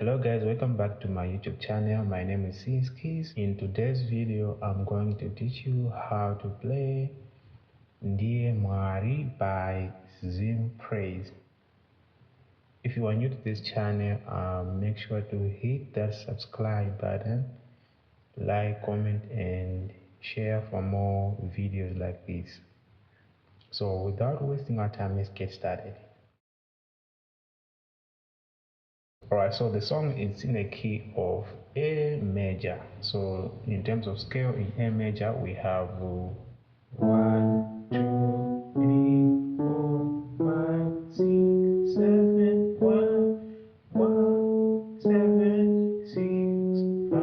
Hello guys, welcome back to my YouTube channel. My name is CHROMATIC. In today's video, I'm going to teach you how to play Ndiye Mwari by Zim Praise. If you are new to this channel, make sure to hit that subscribe button, like, comment, and share for more videos like this. So without wasting our time, let's get started. Alright, so the song is in a key of A major. So in terms of scale, in A major we have 1, 2, 3, 4, 5, 6, 7, 1, 1, 7, 6, 5,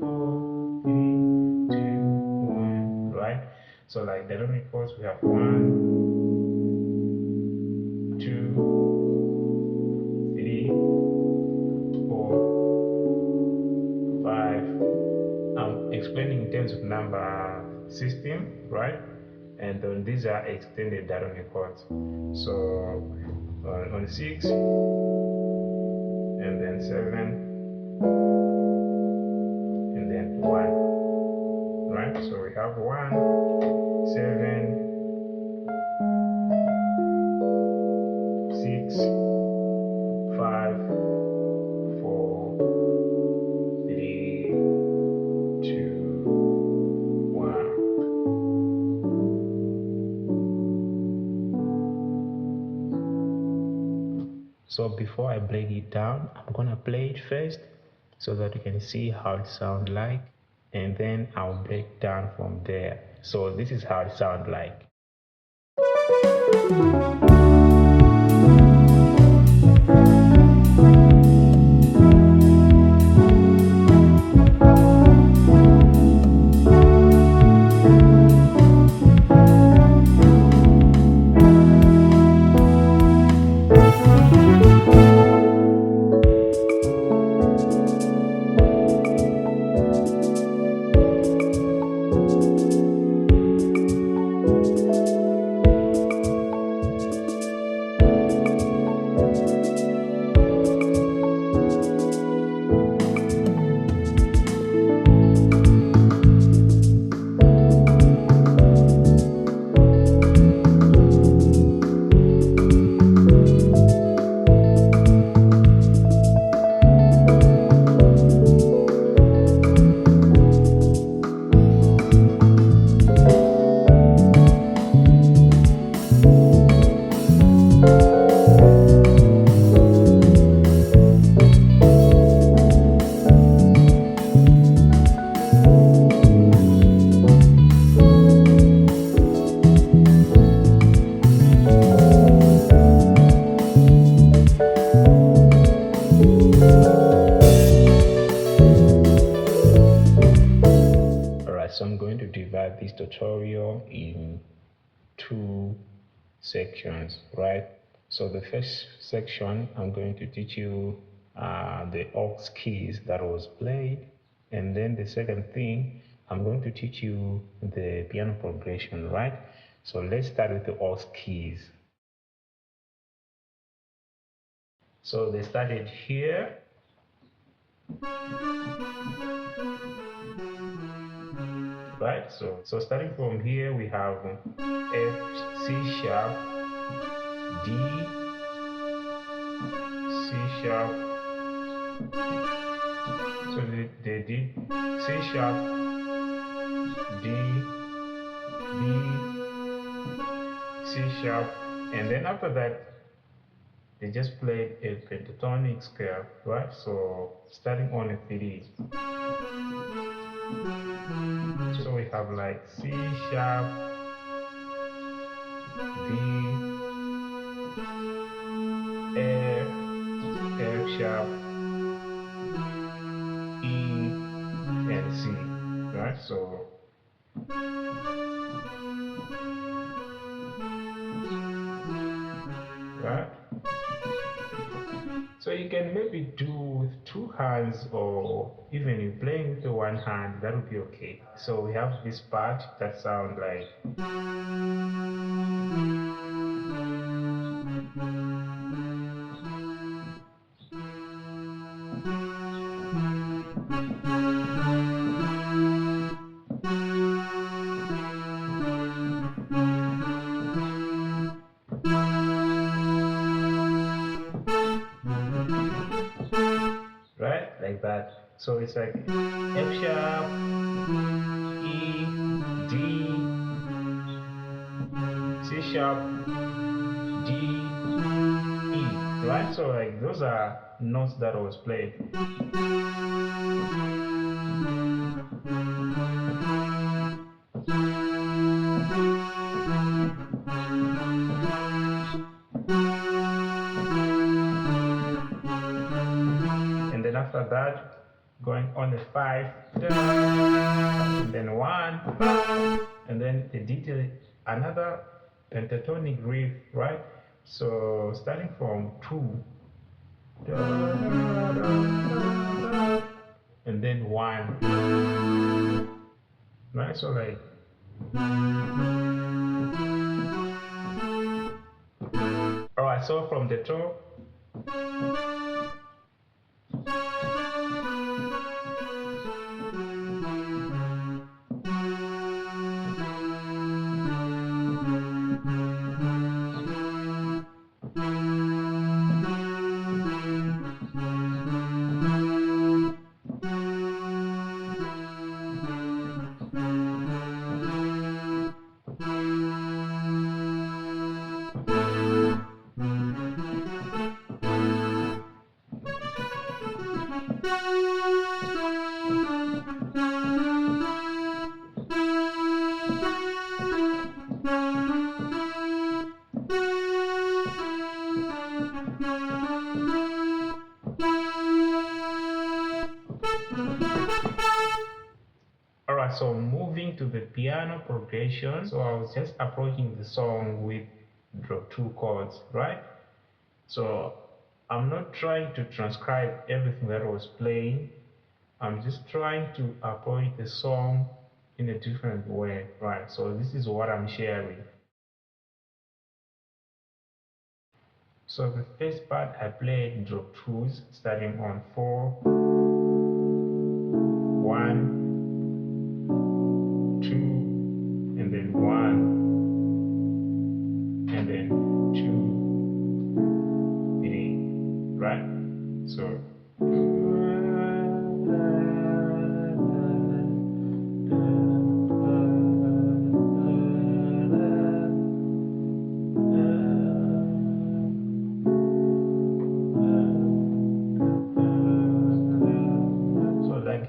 4, 3, 2, 1. Right? So like the dynamic chords, we have 1, 2, 3, 4, 5. I'm explaining in terms of number system, right? And then these are extended diatonic chords. So on 6, and then 7, and then 1, right? So we have 1, 7, 6, 5, 4, 3, 2, 1. So before I break it down, I'm gonna play it first so that you can see how it sounds like, and then I'll break down from there. So this is how it sounds like. So I'm going to divide this tutorial in two sections, right? So the first section, I'm going to teach you the aux keys that was played, and then the second thing, I'm going to teach you the piano progression, right? So let's start with the aux keys. So they started here. Right, so starting from here we have F, C sharp, D, C sharp. So they did C sharp, D, B, C sharp, and then after that they just played a pentatonic scale, right? So starting on a 3. So we have like C sharp, D, F, F sharp, E, and C, right? So right? So you can maybe do with 2 hands, or even if playing with the 1 hand, that would be okay. So we have this part that sounds like. So it's like F sharp, E, D, C sharp, D, E, right? So like those are notes that was played. And then after that, going on the 5, and then 1, and then a detail, another pentatonic riff, right? So starting from 2, and then 1, right? So like, alright, so from the top, alright, so moving to the piano progression. So I was just approaching the song with drop 2 chords, right? So I'm not trying to transcribe everything that I was playing. I'm just trying to approach the song in a different way, right? So this is what I'm sharing. So the first part I played drop 2s starting on 4, 1, 2, and then 1, and then 2, 3, right? So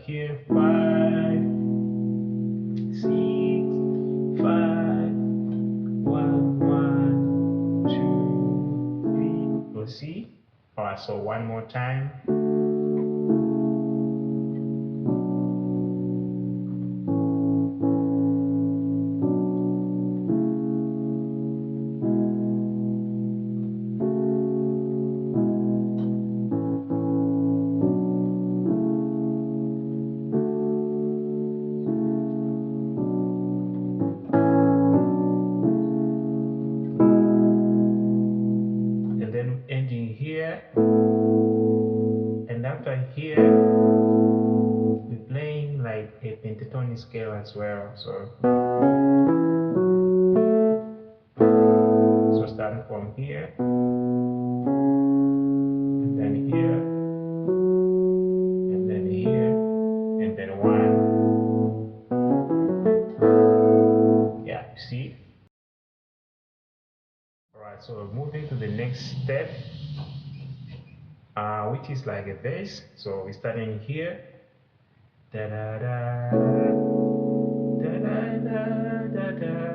here 5, 6, 5, 1, 1, 2, 3. You'll see. Alright, so one more time. Ending here, and after here we're playing like a pentatonic scale as well. So starting from here, and then here, and then here, and then 1. Yeah, you see. Alright, so moving to the next step, which is like a bass. So we're starting here. Da da da da da da da da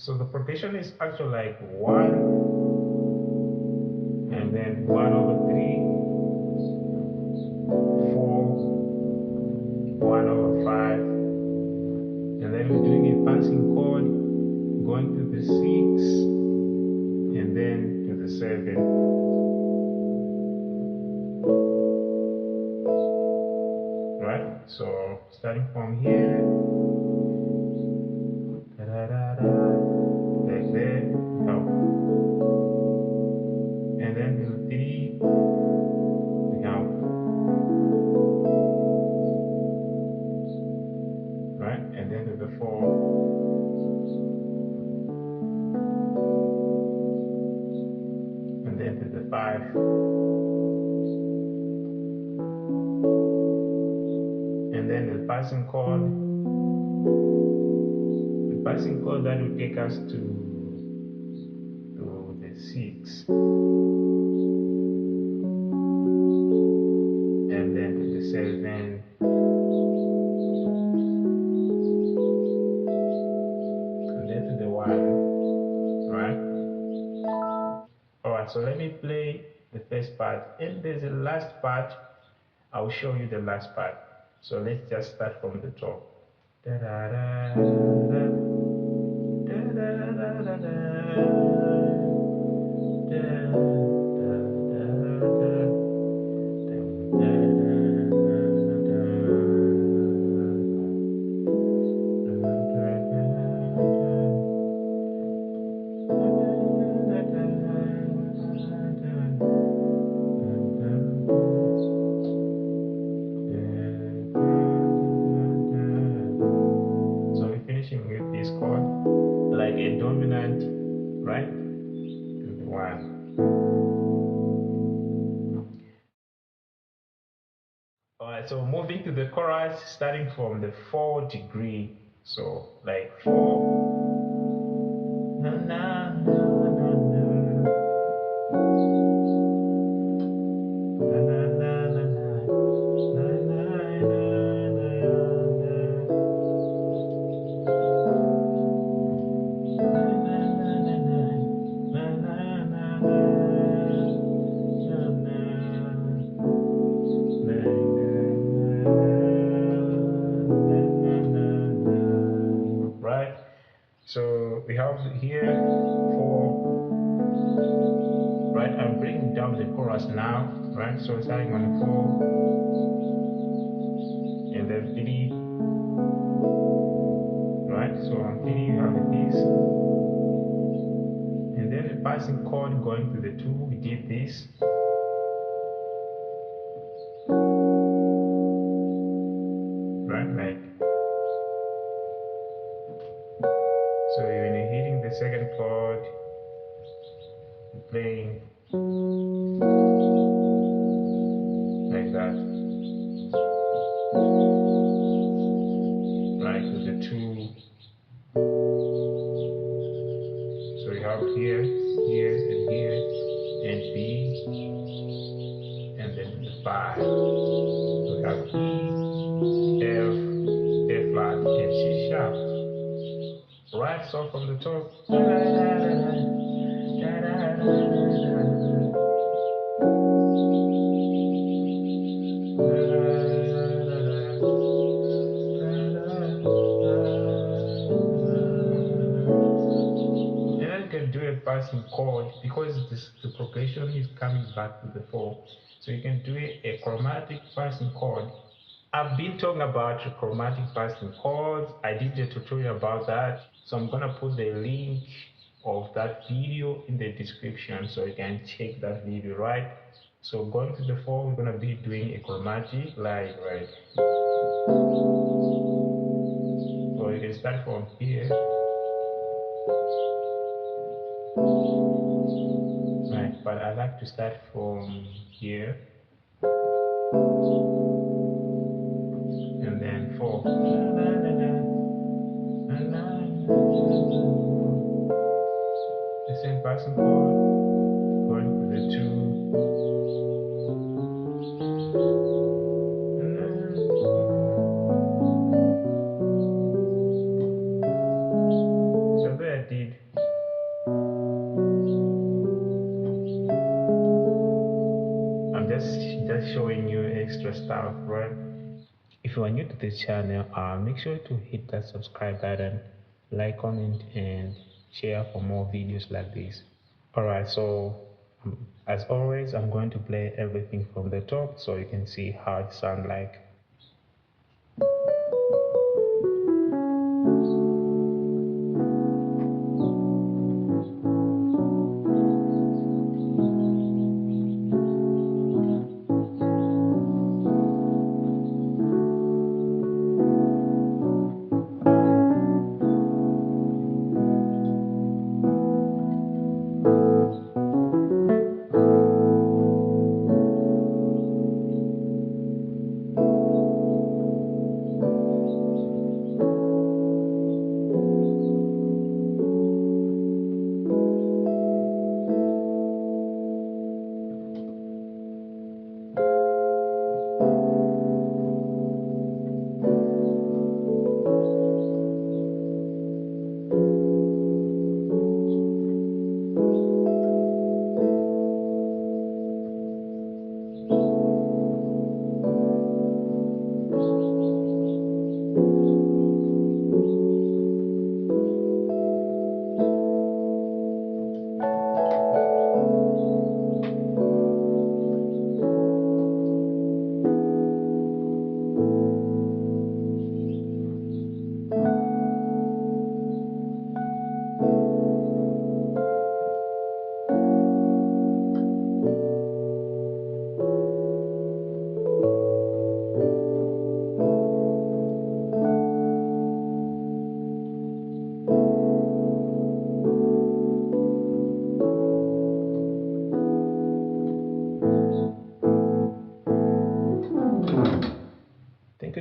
So the progression is actually like 1, and then 1/3, 4, 1/5, and then we're doing a passing chord, going to the 6, and then to the 7. Right? So starting from here, the 5. And then the passing chord. The passing chord that will take us to the 6. And then to the 7. And then to the 1. Right? Alright, so let me play the first part. And there's a last part. I'll show you the last part. So let's just start from the top. Da da da da da da da da da. So we're finishing with this chord, like a dominant, right? To the 1. Alright, so moving to the chorus, starting from the 4 degree. So like 4. Na, na, na, na, na. Na, na, na, na, na. Na, na, na, na, na. Na, na, na, na, na. Na, na, na, na. Na, na. Right? So we have here 4. Right? I'm bringing down the chorus now. Right? So starting on 4. And then 3. Right? So on 3 you have this. And then the passing chord going to the 2. We did this. Right? Like. So when you're hitting the second chord, you're playing like that. Right, with the 2. So you have here, here, and here, and B, and then the 5. So we have E, F, A flat, and C sharp. Right, so from the top. Do a passing chord because the progression is coming back to the 4, so you can do a chromatic passing chord. I've been talking about chromatic passing chords. I did a tutorial about that, so I'm gonna put the link of that video in the description so you can check that video. Right, so going to the 4, we're gonna be doing a chromatic like right. So you can start from here. Right, but I like to start from here and then 4. The same passing chord going to the 2. So there I did. I'm just showing you extra stuff, right? If you are new to this channel, make sure to hit that subscribe button, like, comment, and share for more videos like this. Alright, so as always, I'm going to play everything from the top so you can see how it sounds like.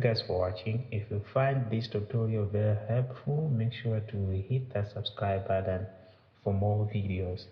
guys for watching. If you find this tutorial very helpful, make sure to hit that subscribe button for more videos.